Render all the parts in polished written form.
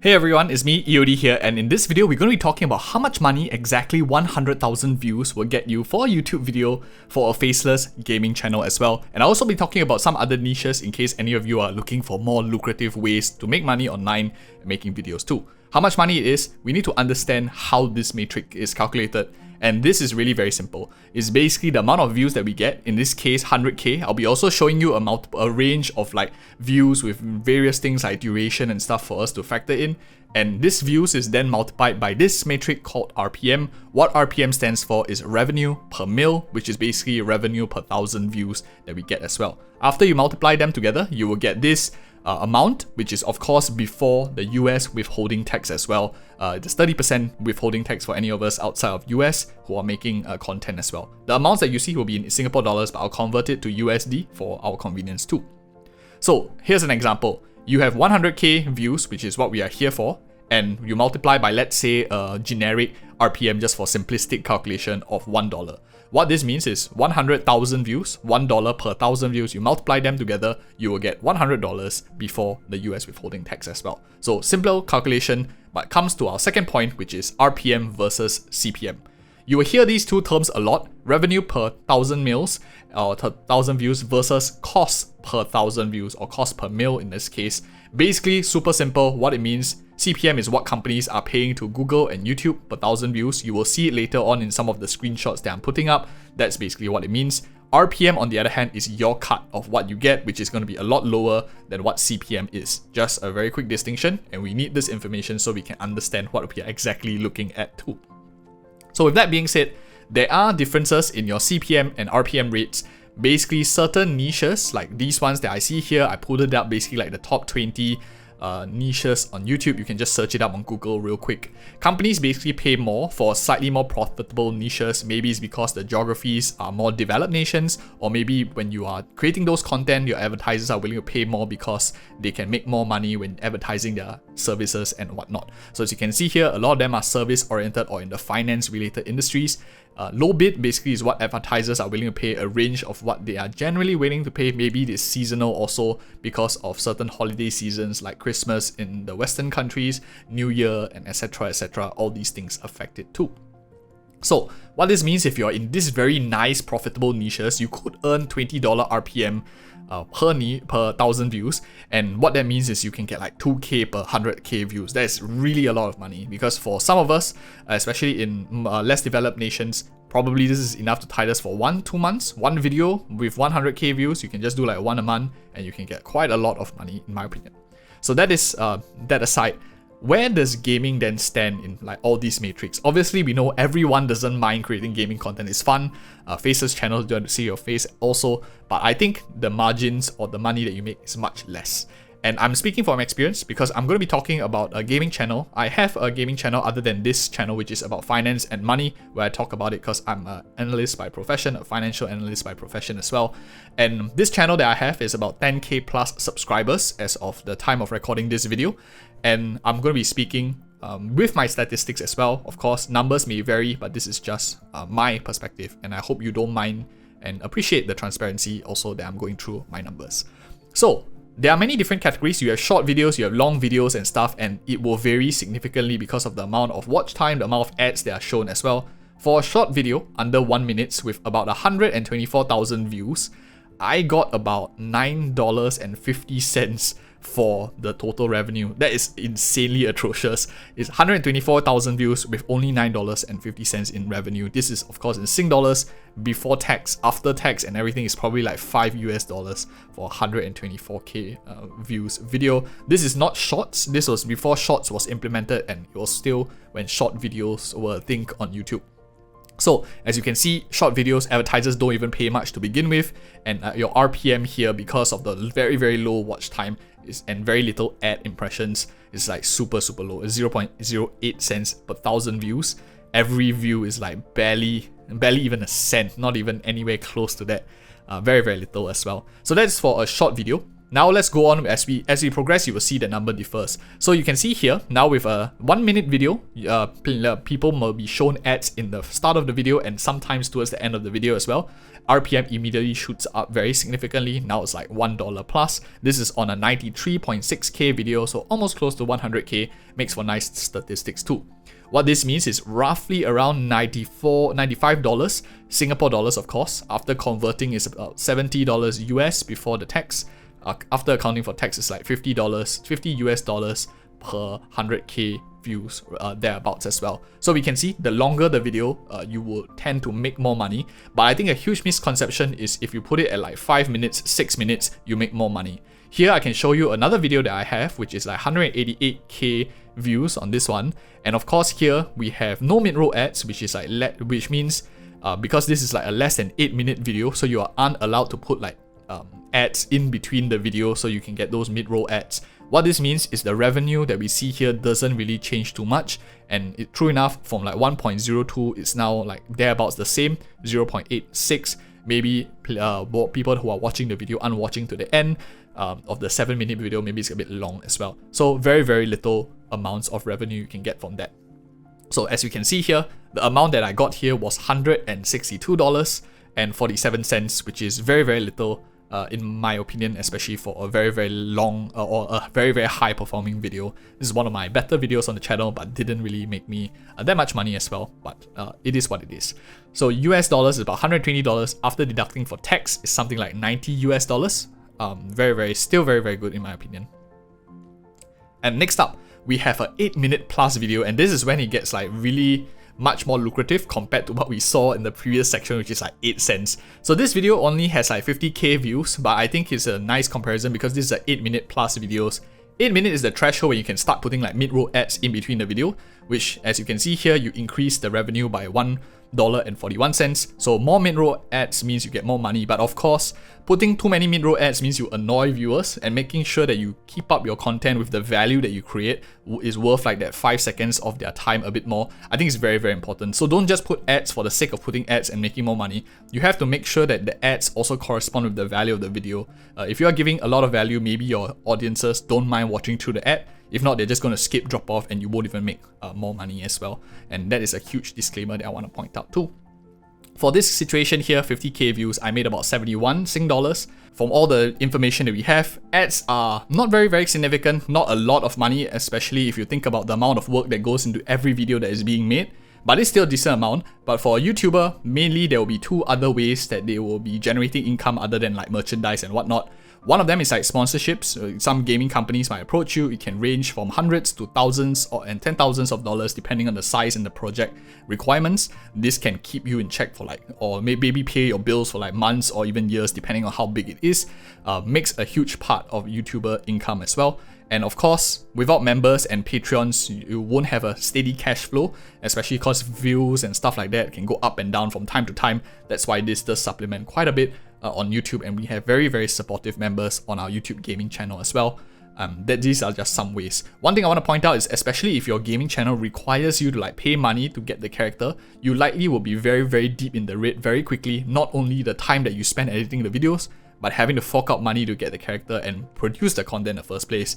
Hey everyone, it's me, EOD here, and in this video we're going to be talking about how much money exactly 100,000 views will get you for a YouTube video for a faceless gaming channel as well. And I'll also be talking about some other niches in case any of you are looking for more lucrative ways to make money online and making videos too. How much money it is, we need to understand how this metric is calculated. And this is really very simple. It's basically the amount of views that we get, in this case 100k. I'll be also showing you a range of like views with various things like duration and stuff for us to factor in. And this views is then multiplied by this metric called RPM. What RPM stands for is revenue per mil, which is basically revenue per 1,000 views that we get as well. After you multiply them together, you will get this amount, which is of course before the US withholding tax as well. There's 30% withholding tax for any of us outside of US who are making content as well. The amounts that you see will be in Singapore dollars, but I'll convert it to USD for our convenience too. So here's an example. You have 100k views, which is what we are here for, and you multiply by, let's say, a generic RPM just for simplistic calculation of $1. What this means is 100,000 views, $1 per 1,000 views, you multiply them together, you will get $100 before the US withholding tax as well. So simple calculation, but comes to our second point, which is RPM versus CPM. You will hear these two terms a lot, revenue per 1,000 mils or 1,000 views versus cost per 1,000 views or cost per mil in this case. Basically, super simple, what it means, CPM is what companies are paying to Google and YouTube per 1,000 views. You will see it later on in some of the screenshots that I'm putting up. That's basically what it means. RPM, on the other hand, is your cut of what you get, which is going to be a lot lower than what CPM is. Just a very quick distinction, and we need this information so we can understand what we are exactly looking at too. So with that being said, there are differences in your CPM and RPM rates. Basically, certain niches, like these ones that I see here, I pulled it up basically like the top 20 niches on YouTube. You can just search it up on Google real quick. Companies basically pay more for slightly more profitable niches. Maybe it's because the geographies are more developed nations, or maybe when you are creating those content, your advertisers are willing to pay more because they can make more money when advertising their services and whatnot. So as you can see here, a lot of them are service oriented or in the finance related industries. Low bid basically is what advertisers are willing to pay, a range of what they are generally willing to pay. Maybe it is seasonal also because of certain holiday seasons like Christmas in the Western countries, New Year, and etc. All these things affect it too. So what this means, if you're in this very nice profitable niches, you could earn $20 RPM per 1,000 views, and what that means is you can get like 2k per 100k views. That is really a lot of money, because for some of us, especially in less developed nations, probably this is enough to tide us for 1-2 months. One video with 100k views, you can just do like one a month and you can get quite a lot of money, in my opinion. So that is that aside, where does gaming then stand in like all these metrics? Obviously, we know everyone doesn't mind creating gaming content. It's fun. Faceless channels don't see your face also, but I think the margins or the money that you make is much less. And I'm speaking from experience because I'm going to be talking about a gaming channel. I have a gaming channel other than this channel, which is about finance and money, where I talk about it because I'm an analyst by profession, a financial analyst by profession as well. And this channel that I have is about 10k plus subscribers as of the time of recording this video. And I'm going to be speaking with my statistics as well. Of course, numbers may vary, but this is just my perspective. And I hope you don't mind and appreciate the transparency also that I'm going through my numbers. So there are many different categories. You have short videos, you have long videos and stuff, and it will vary significantly because of the amount of watch time, the amount of ads that are shown as well. For a short video, under 1 minute with about 124,000 views, I got about $9.50 for the total revenue. That is insanely atrocious. It's 124,000 views with only $9.50 in revenue. This is of course in Sing dollars before tax. After tax and everything is probably like $5 for 124k views video. This is not shorts. This was before shorts was implemented, and it was still when short videos were a thing on YouTube. So as you can see, short videos, advertisers don't even pay much to begin with, and your RPM here, because of the very low watch time and very little ad impressions, is like super low. It's 0.08 cents per 1,000 views. Every view is like barely even a cent, not even anywhere close to that. Very little as well. So that's for a short video. Now let's go on as we progress. You will see the number differs. So you can see here now with a 1 minute video, people will be shown ads in the start of the video and sometimes towards the end of the video as well. RPM immediately shoots up very significantly. Now it's like $1 plus. This is on a 93.6k video, so almost close to 100k. Makes for nice statistics too. What this means is roughly around $95 Singapore dollars, of course. After converting, is about $70 US before the tax. After accounting for tax, it's like $50 US dollars per 100k views, thereabouts as well. So we can see the longer the video, you will tend to make more money. But I think a huge misconception is if you put it at like 5 minutes, 6 minutes, you make more money. Here I can show you another video that I have, which is like 188k views on this one. And of course here we have no mid-roll ads, which is like which means because this is like a less than 8-minute video, so you aren't allowed to put like ads in between the video so you can get those mid-roll ads. What this means is the revenue that we see here doesn't really change too much, and true enough, from like 1.02 it's now like thereabouts the same, 0.86. Maybe people who are watching the video aren't watching to the end of the 7-minute video, maybe it's a bit long as well. So very little amounts of revenue you can get from that. So as you can see here, the amount that I got here was $162.47, which is very little in my opinion, especially for a very long or a very high performing video. This is one of my better videos on the channel, but didn't really make me that much money as well, but it is what it is. So US dollars is about $120 after deducting for tax is something like $90 US dollars. Still very good in my opinion. And next up, we have a 8-minute plus video, and this is when it gets like really much more lucrative compared to what we saw in the previous section, which is like 8 cents. So this video only has like 50k views, but I think it's a nice comparison because this is a 8-minute plus videos. 8 minutes is the threshold where you can start putting like mid-roll ads in between the video, which as you can see here, you increase the revenue by $1.41. So more mid-roll ads means you get more money, but of course, putting too many mid-roll ads means you annoy viewers, and making sure that you keep up your content with the value that you create is worth like that 5 seconds of their time a bit more. I think it's very important. So don't just put ads for the sake of putting ads and making more money. You have to make sure that the ads also correspond with the value of the video. If you are giving a lot of value, maybe your audiences don't mind watching through the ad. If not, they're just going to skip, drop off, and you won't even make more money as well. And that is a huge disclaimer that I want to point out too. For this situation here, 50k views, I made about 71 Sing dollars. From all the information that we have, ads are not very significant, not a lot of money, especially if you think about the amount of work that goes into every video that is being made. But it's still a decent amount. But for a YouTuber, mainly there will be 2 other ways that they will be generating income other than like merchandise and whatnot. One of them is like sponsorships. Some gaming companies might approach you. It can range from hundreds to thousands and 10,000s of dollars depending on the size and the project requirements. This can keep you in check for like, or maybe pay your bills for like months or even years depending on how big it is. Makes a huge part of YouTuber income as well. And of course, without members and Patreons, you won't have a steady cash flow, especially because views and stuff like that can go up and down from time to time. That's why this does supplement quite a bit on YouTube, and we have very supportive members on our YouTube gaming channel as well. These are just some ways. One thing I want to point out is, especially if your gaming channel requires you to like pay money to get the character, you likely will be very deep in the red very quickly. Not only the time that you spend editing the videos, but having to fork out money to get the character and produce the content in the first place.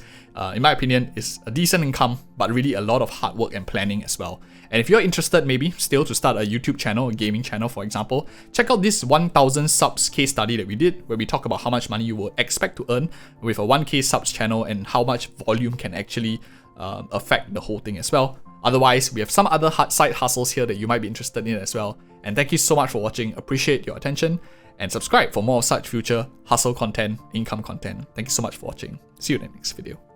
In my opinion, is a decent income, but really a lot of hard work and planning as well. And if you're interested maybe still to start a YouTube channel, a gaming channel for example, check out this 1000 subs case study that we did, where we talk about how much money you will expect to earn with a 1k subs channel and how much volume can actually affect the whole thing as well. Otherwise, we have some other side hustles here that you might be interested in as well. And thank you so much for watching, appreciate your attention, and subscribe for more of such future hustle content, income content. Thank you so much for watching. See you in the next video.